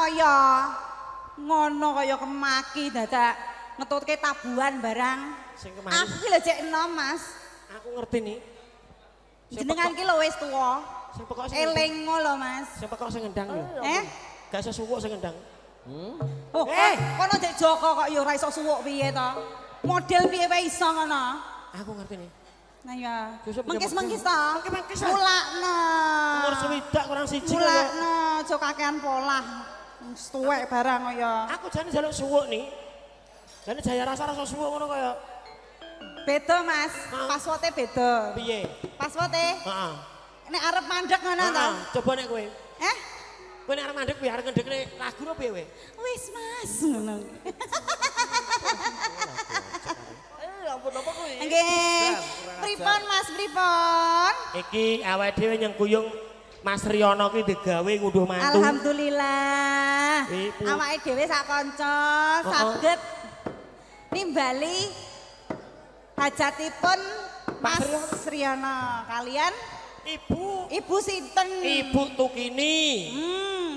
kaya ngono kaya kemaki dadak ngetutke tabuhan barang. Sing kemaki. Aku ki lho jek enom, Mas. Aku ngerti nih. Jenengan ki lho wis tuwa. Sing pekok sing elingo lho, Mas. Sing pekok sing ngendang lho. Gak iso suwuk sing ngendang. Oh, kono jek Joko kok ya ora iso suwuk piye to? Model piye wae iso ngono. Aku ngerti nih. Nah ya. Mengkis to. Mengkis. Mulakno. Umur swidak kurang siji kok. Mulakno, aja kakean polah. Tuwek barang kaya. Aku jane njaluk suwuk nih. Jane Jaya rasa suwuk ngono kaya. Beda, Mas. Password-e beda. Piye? Password-e? Heeh. Nek arep mandek ngono to. Coba nek kowe. Kowe nek arep mandek piye arep ngendekne lagu opo piye kowe? Wis, Mas. Ngono. Ampun apa kowe? Nggih. Pripun, Mas, pripun? Iki awake dhewe nyengkuyung Mas Riyono ki digawe ngunduh mantu. Alhamdulillah. Awake dhewe sak kanca saged nimbali hajatipun Mas Riyono kalian Ibu sinten? Ibu Tukini.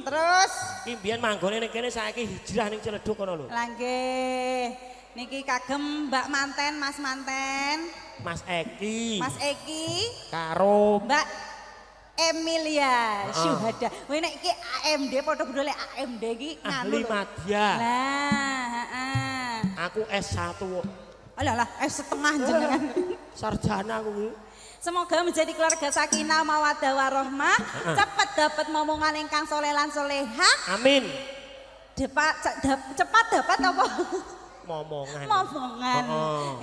Terus ki mbiyen manggone ning kene saiki hijrah ning Ciledug kono lho. Lah nggih. Niki kagem Mbak Manten, Mas Manten. Mas Eki. Mas Eki karo Mbak Emilia Syuhada. Kowe nek iki AMD padha bedole AMD iki ahli madya. Lah, heeh. Aku S1. Alah, setengah jenengan. Sarjana aku ki. Semoga menjadi keluarga sakinah mawaddah warahmah, cepat dapat momongan ingkang soleh lan solehah. Amin. Cepat dapat apa? Momongan. Momongan.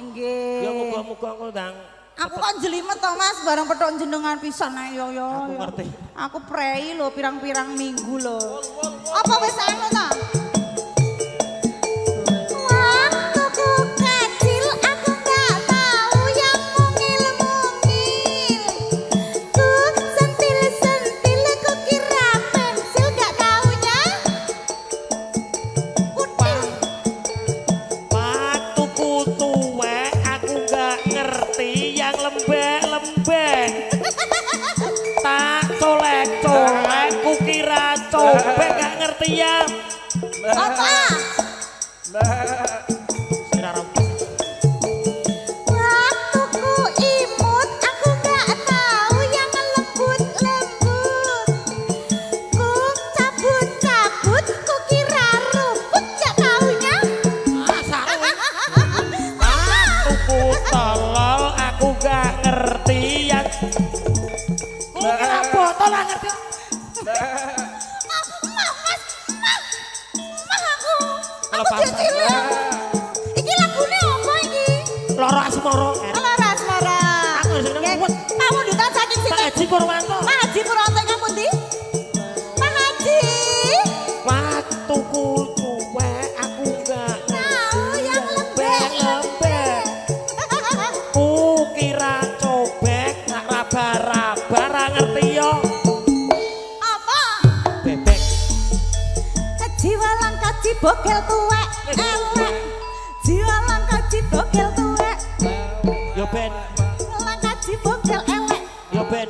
Nggih. Ya muga-muga engko ndang. Aku kan jelimet to, Mas, bareng petok jenengan pisan ae yo. Aku ngerti. Aku prei lho pirang-pirang minggu lho. Apa wis anu ta? Cobek gak ngerti ya. Apa? Waktuku imut, aku gak tahu yang lembut-lembut. Ku cabut-cabut, ku kira rumput, gak taunya. Waktuku tolol, aku gak ngerti yang. Ku kira botol gak ngerti. Iki lagune apa iki? Loro Asmara. Loro Asmara. Aku jenenge kamu dutan saking sini. Pak Haji Purwanto. Pak Haji Purwanto ing pundi? Pak Haji. Waktuku cuwek aku gak tahu yang lembek. Ku kira cobek gak raba-raba ra ngerti yo. Apa? Bebek. Jiwa langka cibogel tuwek elek. Jiwa langka cibogel tuwek. Yo ben. Langka cibogel elek. Yo ben.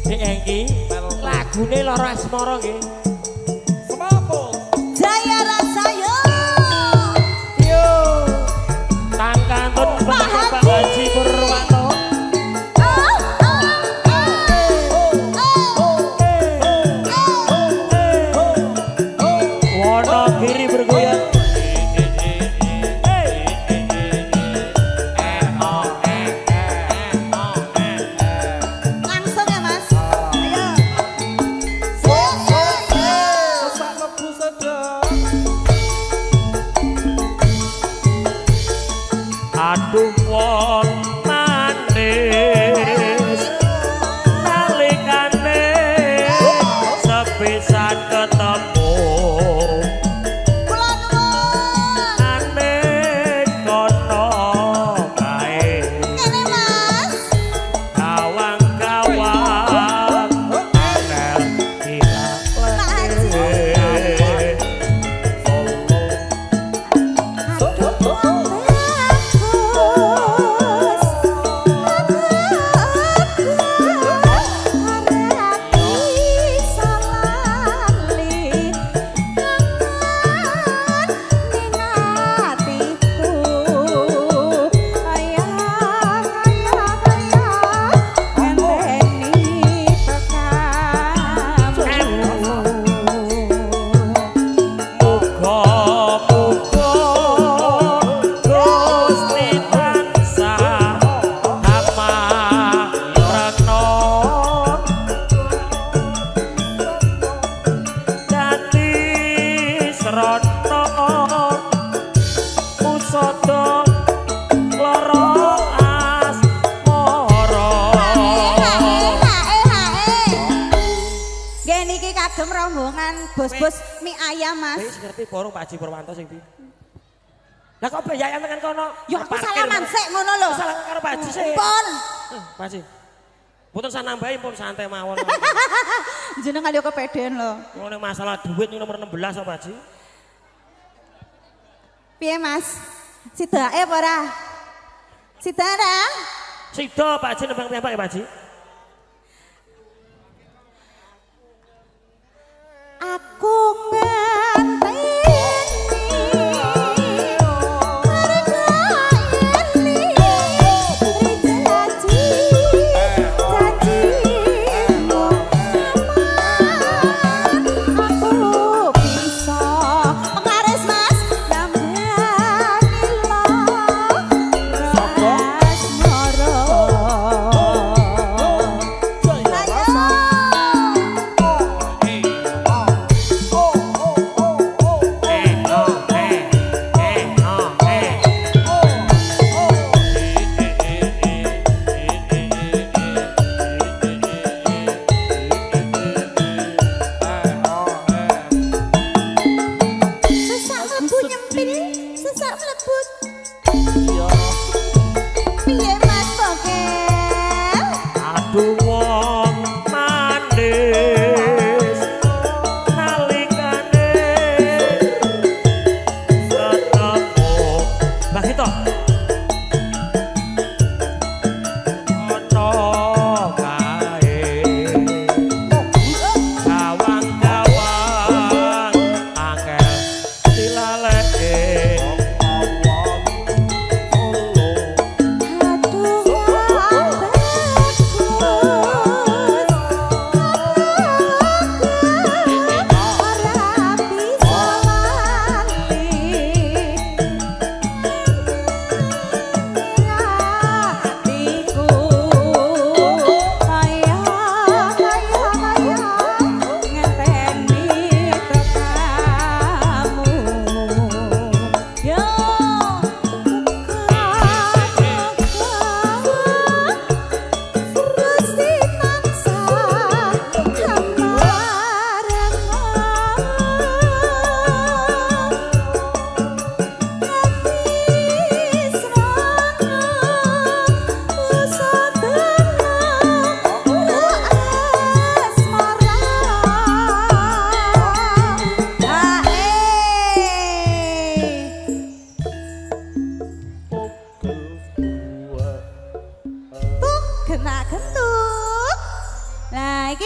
Dek iki lagune Loro Asmara nggih. Semaput. Jaya rasa yo. Yo. Tangkantun Pak Haji Purwanto. Kiri bergoyang. Langsung ya, Mas. Ayo. rombongan bos-bos mie ayam Mas. Wis ngerti borong Pak Haji Purwanto sing ndi. Lah kok bayaran tekan kono? Yo aku salaman sik ngono lho. Salah karo Pak Haji sik. Pun. Pak Haji. Mboten sanambahi pun santai mawon. Jenengan yo kepedean lho. Ngene masalah duit nomor 16 Pak Haji. Piye Mas? Sidake apa ora? Sidara? Sida Pak Haji nembang piyambak ya Pak Haji? Aku ngenteni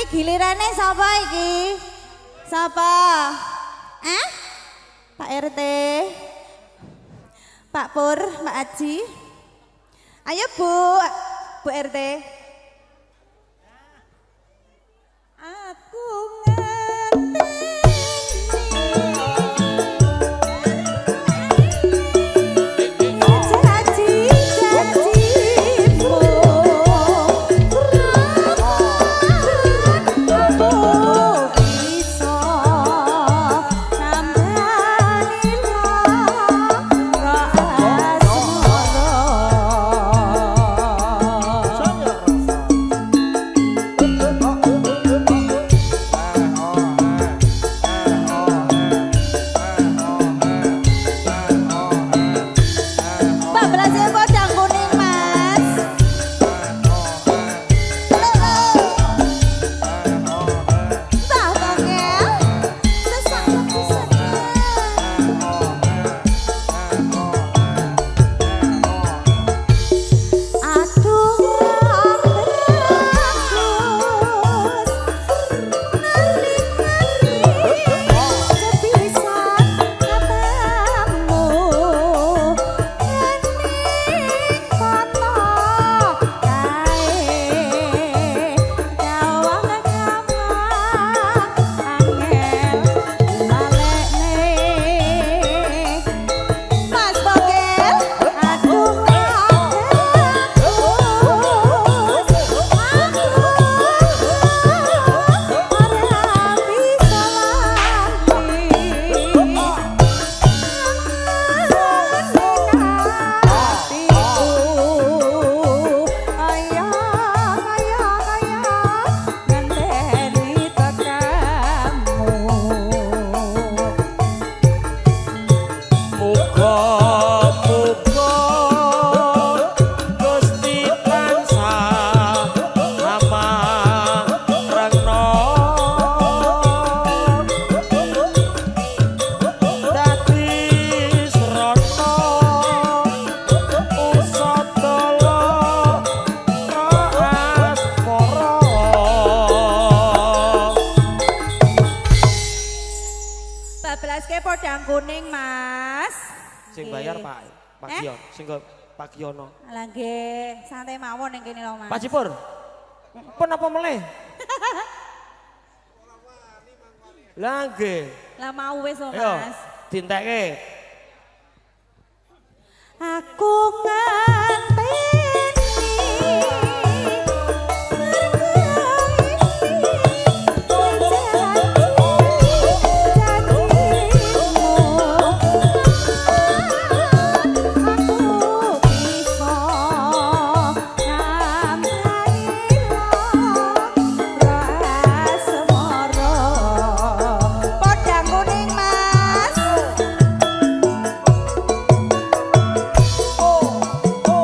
gilirane sapa iki? Sapa? Pak RT. Pak Pur, Mbak Haji. Ayo Bu RT. Aku Sing bayar Pak Gion, sing Pak Giono. Lah nggih, santai mawon ning kene lho Mas. Pak Cipur. Pun apa meleh? Lah nggih. Lah mau wis lho Ayo, Mas. dintekke. Aku nganteni Oh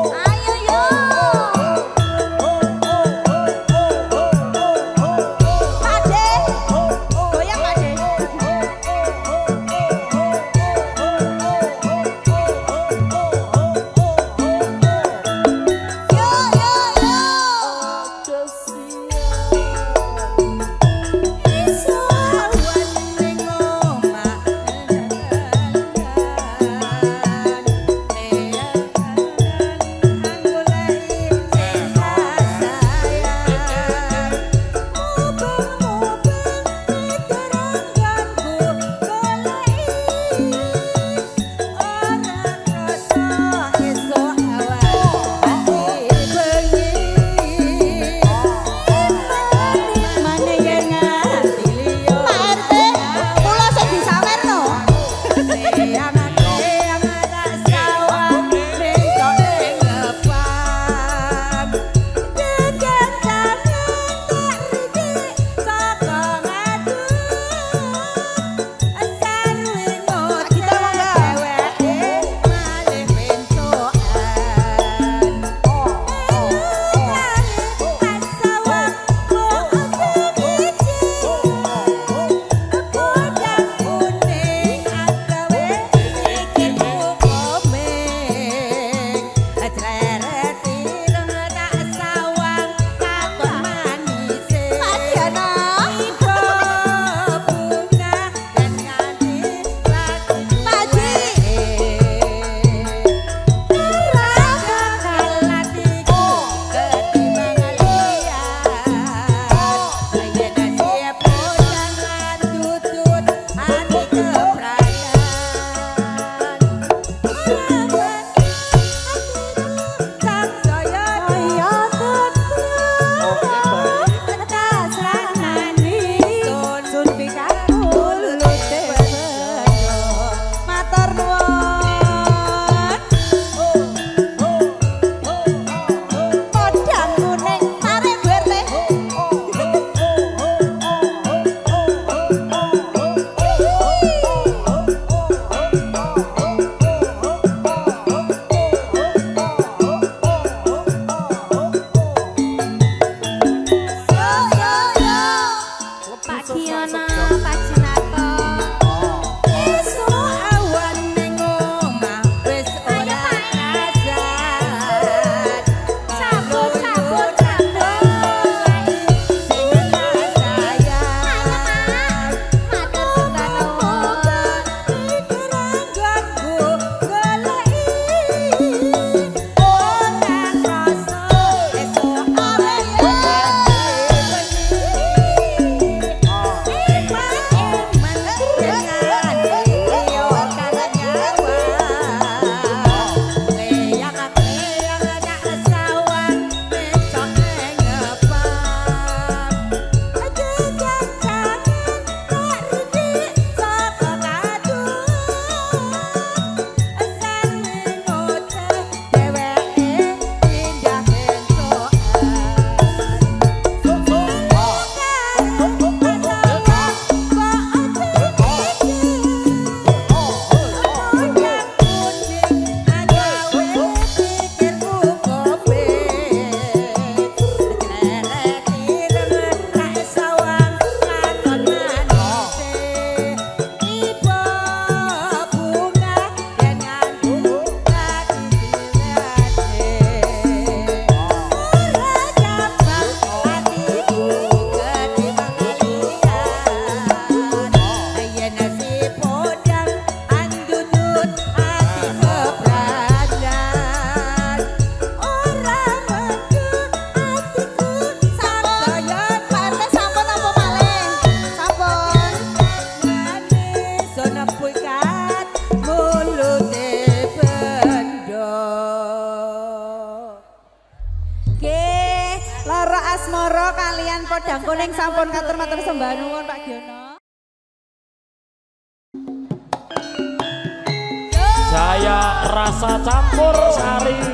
Asmara kalian Podang Kuning sampun matur sembah nuwun Pak Giono. Jaya rasa campur sari.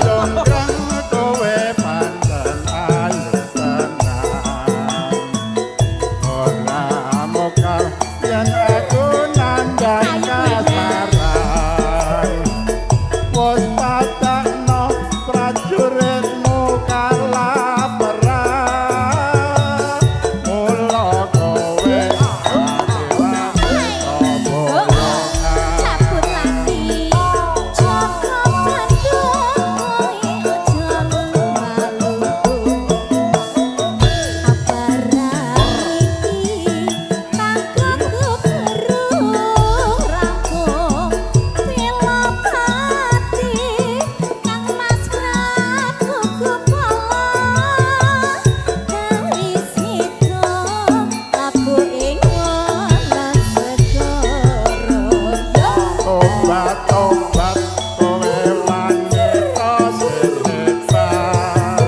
jonggrang kowe pancen ayu tenan ora mokal yen aku nandhang kasaran wis patakno prajuritmu kalaparan mula kowe cabut lagi obat kowe wanita sing hebat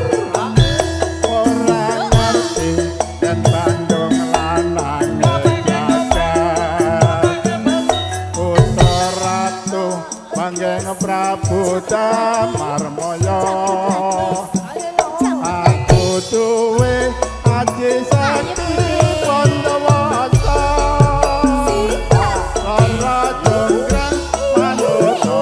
ora ngerti yen Bandung lanang jagat putra ratu Panggeng Prabu Damarmaya aku duwe aji sakti Pandawasa ora jonggrang manusa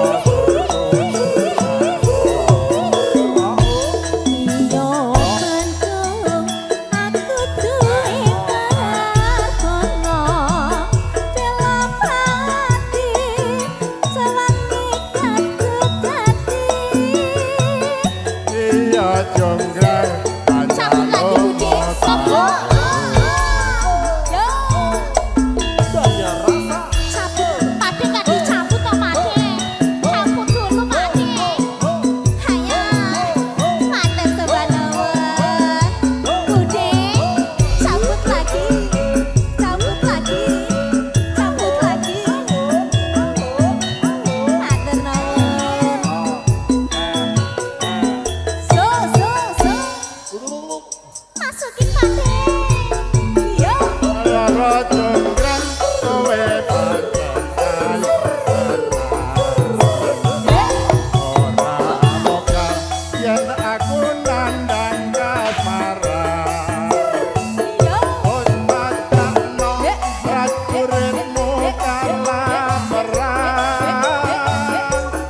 iya jonggrang cabut lagi Budi cabut cabut Pade gak dicabut toh Pade cabut dulu Pade hayang matur sebanawet Budi cabut lagi cabut lagi cabut lagi matur nuwun so masukin Pade iya lara jonggrang kowe pancen ayu tenan ora mokal yen aku nandhang kasmaran iya wis patakno prajuritmu kalaparan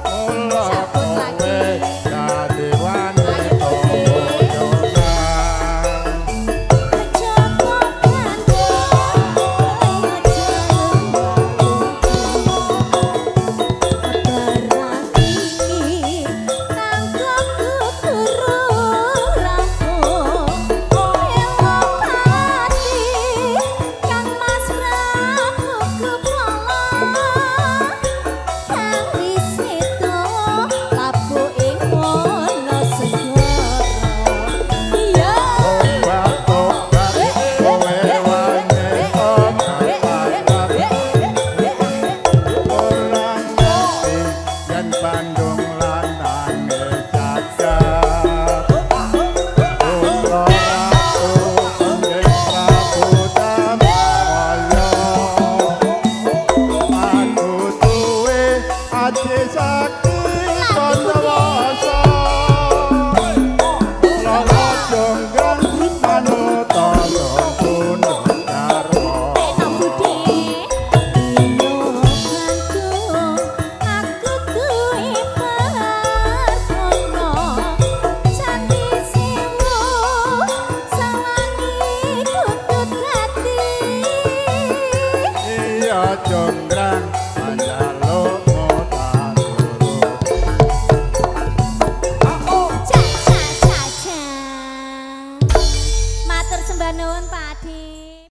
mula kowe dadi wanita Bandung lanang jagat putra ratu Panggeng Prabu Damarmaya aku duwe aji sakti Pandawasa lara jonggrang manuta gunung Darma Enak Budi Ino gantung aku duwe parkono Candi Sewu sawangi kutut hati iya jonggrang